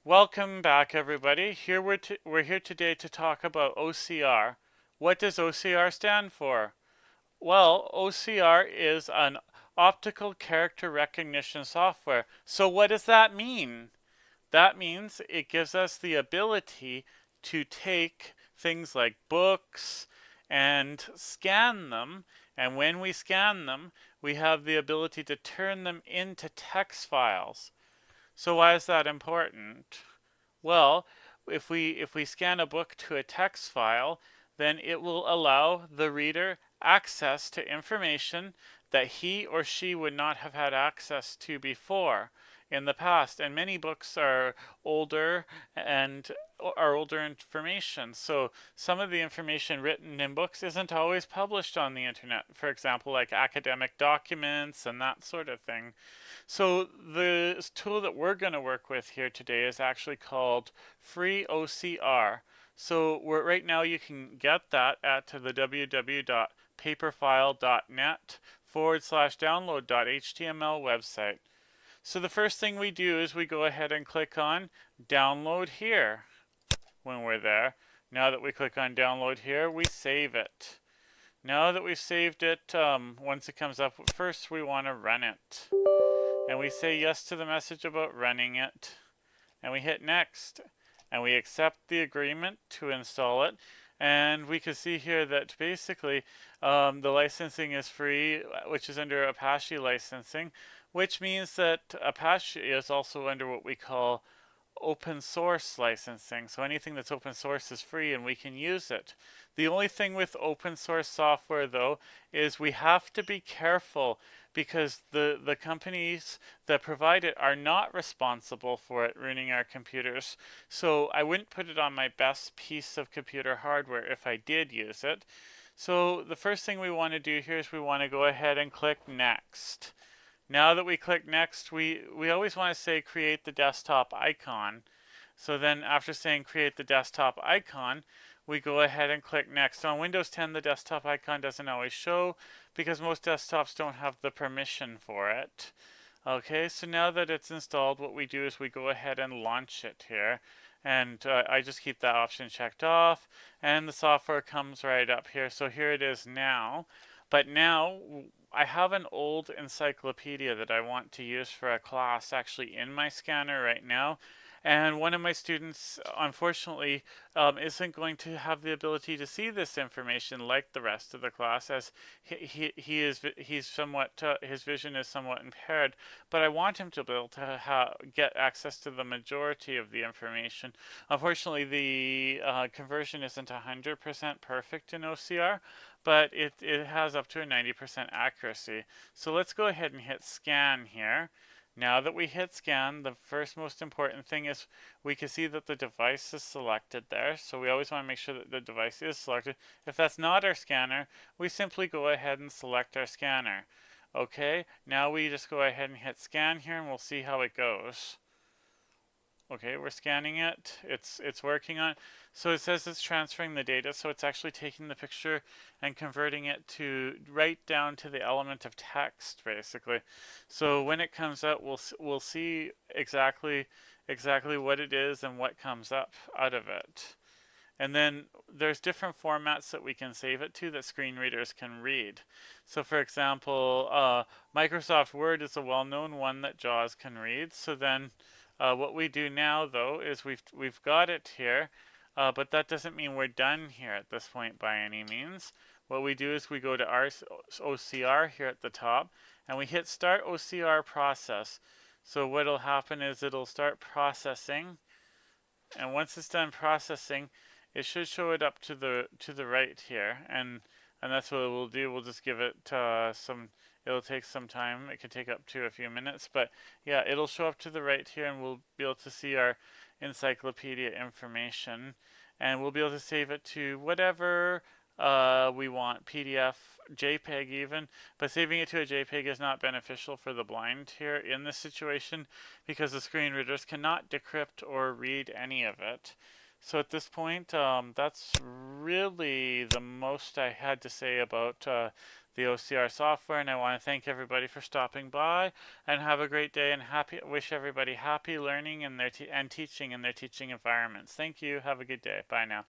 Welcome back, everybody. We're here today to talk about OCR. What does OCR stand for? Well, OCR is an optical character recognition software. So what does that mean? That means it gives us the ability to take things like books and scan them. And when we scan them, we have the ability to turn them into text files. So why is that important? Well, if we scan a book to a text file, then it will allow the reader access to information that he or she would not have had access to before in the past. And many books are older and are older information. So some of the information written in books isn't always published on the internet. For example, like academic documents and that sort of thing. So the tool that we're going to work with here today is actually called Free OCR. So right now you can get that at the www.paperfile.net/download.html website. So the first thing we do is we go ahead and click on download here when we're there. Now that we click on download here, we save it. Now that we've saved it, once it comes up, first we want to run it. And we say yes to the message about running it. And we hit next. And we accept the agreement to install it. And we can see here that basically the licensing is free, which is under Apache licensing, which means that Apache is also under what we call open source licensing. So anything that's open source is free and we can use it. The only thing with open source software though is we have to be careful because the companies that provide it are not responsible for it ruining our computers. So I wouldn't put it on my best piece of computer hardware if I did use it. So the first thing we want to do here is we want to go ahead and click next. Now that we click next, we always want to say create the desktop icon. So then after saying create the desktop icon, we go ahead and click next. So on Windows 10, the desktop icon doesn't always show because most desktops don't have the permission for it. Okay, so now that it's installed, what we do is we go ahead and launch it here. And I just keep that option checked off, and the software comes right up here. So here it is now. But now I have an old encyclopedia that I want to use for a class actually in my scanner right now. And one of my students, unfortunately, isn't going to have the ability to see this information like the rest of the class, as he's somewhat his vision is somewhat impaired. But I want him to be able to get access to the majority of the information. Unfortunately, the conversion isn't 100% perfect in OCR, but it has up to a 90% accuracy. So let's go ahead and hit scan here. Now that we hit scan, the first most important thing is we can see that the device is selected there. So we always want to make sure that the device is selected. If that's not our scanner, we simply go ahead and select our scanner. Okay, now we just go ahead and hit scan here and we'll see how it goes. Okay, we're scanning it. It's working on it. So it says it's transferring the data, so it's actually taking the picture and converting it to right down to the element of text, basically. So when it comes out, we'll see exactly what it is and what comes up out of it. And then there's different formats that we can save it to that screen readers can read. So for example, Microsoft Word is a well-known one that JAWS can read. So then what we do now though is we've got it here, but that doesn't mean we're done here at this point by any means. What we do is we go to our OCR here at the top and we hit start OCR process. So what'll happen is it'll start processing, and once it's done processing, it should show it up to the right here, and that's what we'll do. We'll just give it it'll take some time. It could take up to a few minutes, but yeah, it'll show up to the right here and we'll be able to see our encyclopedia information, and we'll be able to save it to whatever we want, PDF, JPEG even, but saving it to a JPEG is not beneficial for the blind here in this situation because the screen readers cannot decrypt or read any of it. So at this point, that's really the most I had to say about the OCR software, and I want to thank everybody for stopping by, and have a great day, and wish everybody happy learning and teaching in their teaching environments. Thank you. Have a good day. Bye now.